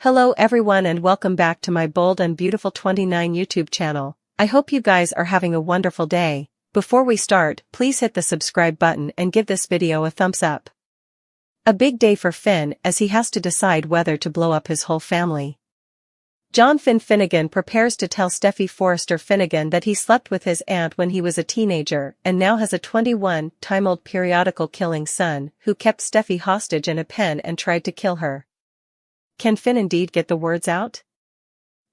Hello everyone and welcome back to my Bold and Beautiful 29 YouTube channel. I hope you guys are having a wonderful day. Before we start, please hit the subscribe button and give this video a thumbs up. A big day for Finn as he has to decide whether to blow up his whole family. John Finn Finnegan prepares to tell Steffy Forrester Finnegan that he slept with his aunt when he was a teenager and now has a 21-time-old periodical killing son who kept Steffy hostage in a pen and tried to kill her. Can Finn indeed get the words out?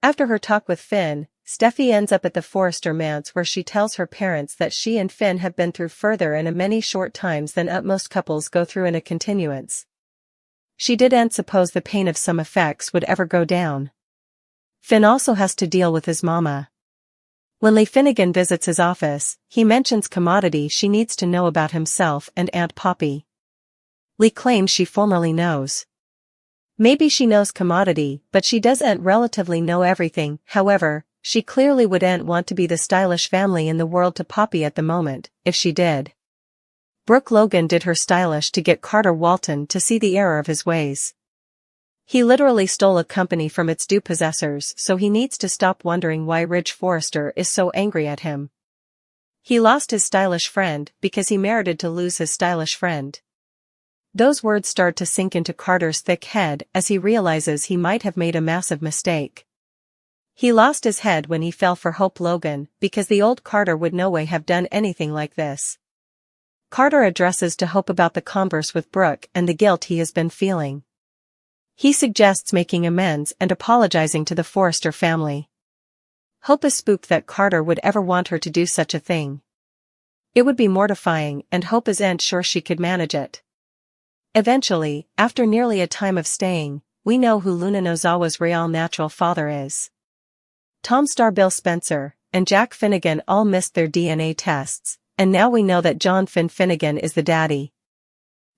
After her talk with Finn, Steffy ends up at the Forrester manse where she tells her parents that she and Finn have been through further in a many short times than most couples go through in a continuance. She didn't suppose the pain of some effects would ever go down. Finn also has to deal with his mama. When Lee Finnegan visits his office, he mentions commodity she needs to know about himself and Aunt Poppy. Lee claims she formerly knows. Maybe she knows commodity, but she doesn't relatively know everything. However, she clearly wouldn't want to be the stylish family in the world to Poppy at the moment, if she did. Brooke Logan did her stylish to get Carter Walton to see the error of his ways. He literally stole a company from its due possessors, so he needs to stop wondering why Ridge Forrester is so angry at him. He lost his stylish friend because he merited to lose his stylish friend. Those words start to sink into Carter's thick head as he realizes he might have made a massive mistake. He lost his head when he fell for Hope Logan because the old Carter would no way have done anything like this. Carter addresses to Hope about the converse with Brooke and the guilt he has been feeling. He suggests making amends and apologizing to the Forrester family. Hope is spooked that Carter would ever want her to do such a thing. It would be mortifying and Hope isn't sure she could manage it. Eventually, after nearly a time of staying, we know who Luna Nozawa's real natural father is. Tom star Bill Spencer and Jack Finnegan all missed their DNA tests, and now we know that John Finn Finnegan is the daddy.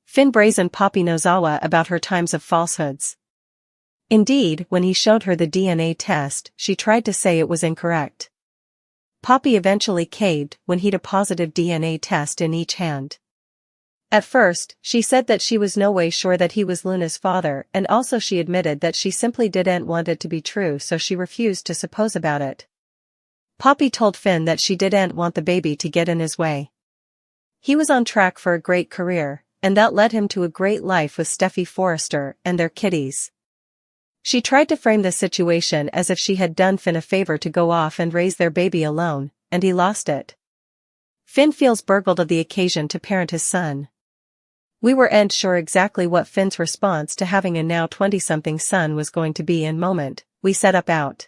Finn brazened Poppy Nozawa about her times of falsehoods. Indeed, when he showed her the DNA test, she tried to say it was incorrect. Poppy eventually caved when he deposited DNA test in each hand. At first, she said that she was no way sure that he was Luna's father, and also she admitted that she simply didn't want it to be true, so she refused to suppose about it. Poppy told Finn that she didn't want the baby to get in his way. He was on track for a great career, and that led him to a great life with Steffy Forrester and their kiddies. She tried to frame the situation as if she had done Finn a favor to go off and raise their baby alone, and he lost it. Finn feels burgled of the occasion to parent his son. We weren't sure exactly what Finn's response to having a now 20-something son was going to be in moment we set up out.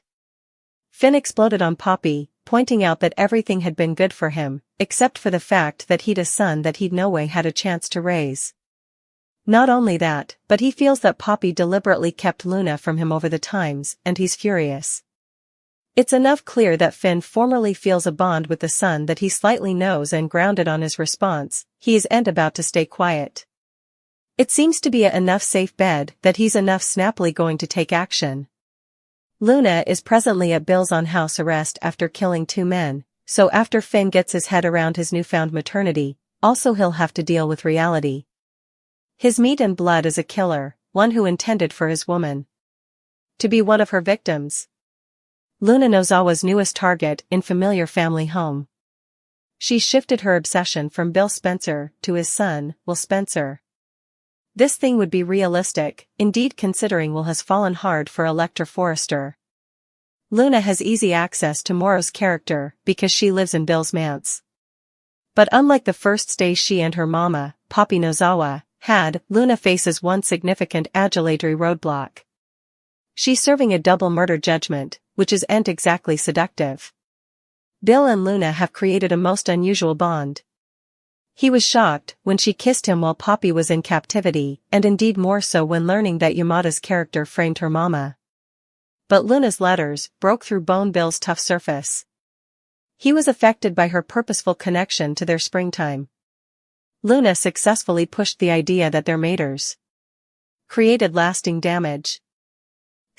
Finn exploded on Poppy, pointing out that everything had been good for him, except for the fact that he'd a son that he'd no way had a chance to raise. Not only that, but he feels that Poppy deliberately kept Luna from him over the times, and he's furious. It's enough clear that Finn formerly feels a bond with the son that he slightly knows, and grounded on his response, he isn't about to stay quiet. It seems to be enough safe bet that he's enough snappily going to take action. Luna is presently at Bill's on house arrest after killing 2 men, so after Finn gets his head around his newfound maternity, also he'll have to deal with reality. His meat and blood is a killer, one who intended for his woman to be one of her victims. Luna Nozawa's newest target in familiar family home. She shifted her obsession from Bill Spencer to his son, Will Spencer. This thing would be realistic, indeed, considering Will has fallen hard for Electra Forrester. Luna has easy access to Morrow's character because she lives in Bill's manse. But unlike the first stay she and her mama, Poppy Nozawa, had, Luna faces one significant adulatory roadblock. She's serving a double murder judgment, which isn't exactly seductive. Bill and Luna have created a most unusual bond. He was shocked when she kissed him while Poppy was in captivity, and indeed more so when learning that Yamada's character framed her mama. But Luna's letters broke through Bill's tough surface. He was affected by her purposeful connection to their springtime. Luna successfully pushed the idea that their maters created lasting damage.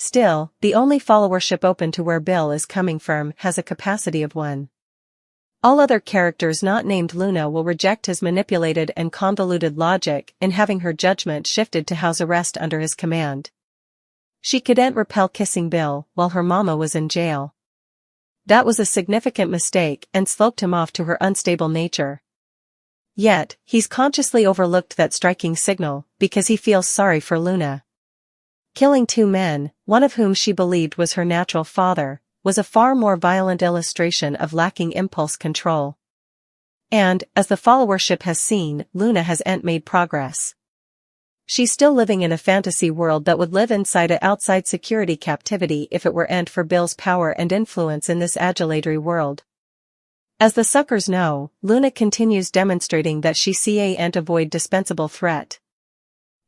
Still, the only followership open to where Bill is coming from has a capacity of 1. All other characters not named Luna will reject his manipulated and convoluted logic in having her judgment shifted to house arrest under his command. She couldn't repel kissing Bill while her mama was in jail. That was a significant mistake and sloped him off to her unstable nature. Yet, he's consciously overlooked that striking signal because he feels sorry for Luna. Killing two men, one of whom she believed was her natural father, was a far more violent illustration of lacking impulse control. And, as the followership has seen, Luna hasn't made progress. She's still living in a fantasy world that would live inside a outside security captivity if it weren't for Bill's power and influence in this adulatory world. As the suckers know, Luna continues demonstrating that she can't avoid dispensable threat.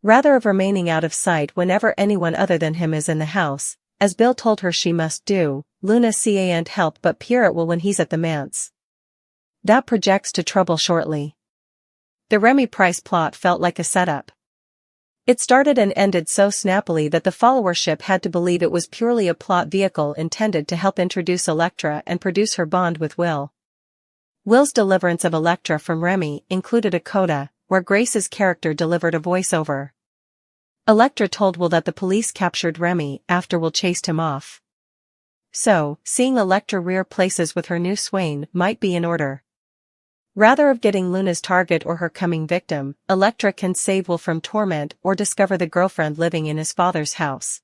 Rather of remaining out of sight whenever anyone other than him is in the house, as Bill told her she must do, Luna can't help but peer at Will when he's at the manse. That projects to trouble shortly. The Remy Price plot felt like a setup. It started and ended so snappily that the followership had to believe it was purely a plot vehicle intended to help introduce Elektra and produce her bond with Will. Will's deliverance of Elektra from Remy included a coda, where Grace's character delivered a voiceover. Elektra told Will that the police captured Remy after Will chased him off. So, seeing Elektra rear places with her new swain might be in order. Rather of getting Luna's target or her coming victim, Elektra can save Will from torment or discover the girlfriend living in his father's house.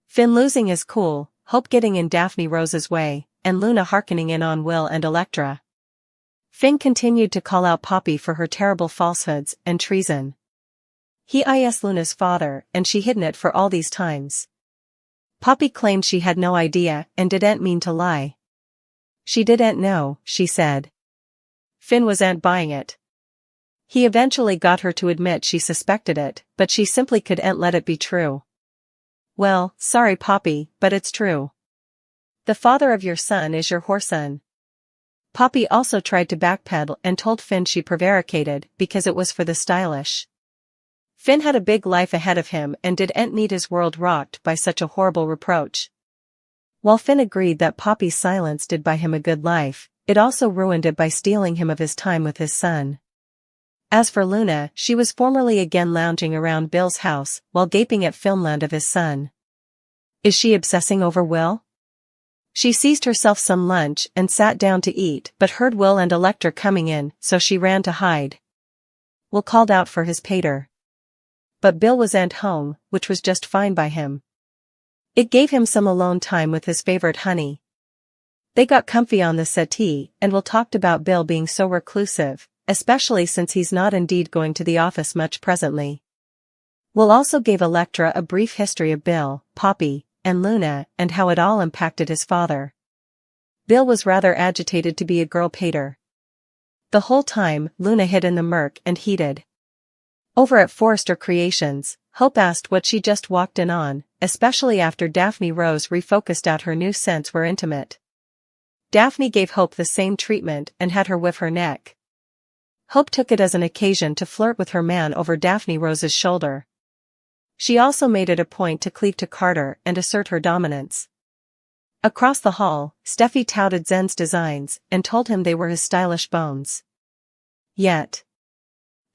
Finn losing his cool, Hope getting in Daphne Rose's way, and Luna hearkening in on Will and Elektra. Finn continued to call out Poppy for her terrible falsehoods and treason. He is Luna's father and she hidden it for all these times. Poppy claimed she had no idea and didn't mean to lie. She didn't know, she said. Finn wasn't buying it. He eventually got her to admit she suspected it, but she simply couldn't let it be true. Well, sorry Poppy, but it's true. The father of your son is your whoreson. Poppy also tried to backpedal and told Finn she prevaricated because it was for the stylish. Finn had a big life ahead of him and didn't need his world rocked by such a horrible reproach. While Finn agreed that Poppy's silence did buy him a good life, it also ruined it by stealing him of his time with his son. As for Luna, she was formerly again lounging around Bill's house while gaping at filmland of his son. Is she obsessing over Will? She seized herself some lunch and sat down to eat but heard Will and Elektra coming in, so she ran to hide. Will called out for his pater. But Bill wasn't home, which was just fine by him. It gave him some alone time with his favorite honey. They got comfy on the settee and Will talked about Bill being so reclusive, especially since he's not indeed going to the office much presently. Will also gave Elektra a brief history of Bill, Poppy, and Luna and how it all impacted his father. Bill was rather agitated to be a girl pater. The whole time, Luna hid in the murk and heated. Over at Forrester Creations, Hope asked what she just walked in on, especially after Daphne Rose refocused out her new scents were intimate. Daphne gave Hope the same treatment and had her whiff her neck. Hope took it as an occasion to flirt with her man over Daphne Rose's shoulder. She also made it a point to cleave to Carter and assert her dominance. Across the hall, Steffi touted Zen's designs and told him they were his stylish bones. Yet,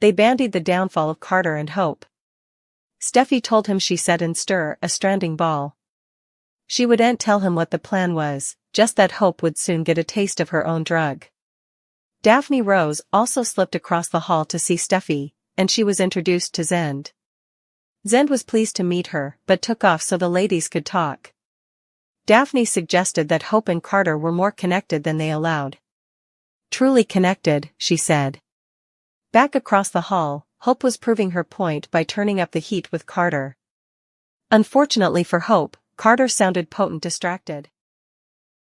they bandied the downfall of Carter and Hope. Steffi told him she set in stir a stranding ball. She wouldn't tell him what the plan was, just that Hope would soon get a taste of her own drug. Daphne Rose also slipped across the hall to see Steffi, and she was introduced to Zend. Zend was pleased to meet her but took off so the ladies could talk. Daphne suggested that Hope and Carter were more connected than they allowed. Truly connected, she said. Back across the hall, Hope was proving her point by turning up the heat with Carter. Unfortunately for Hope, Carter sounded potent distracted.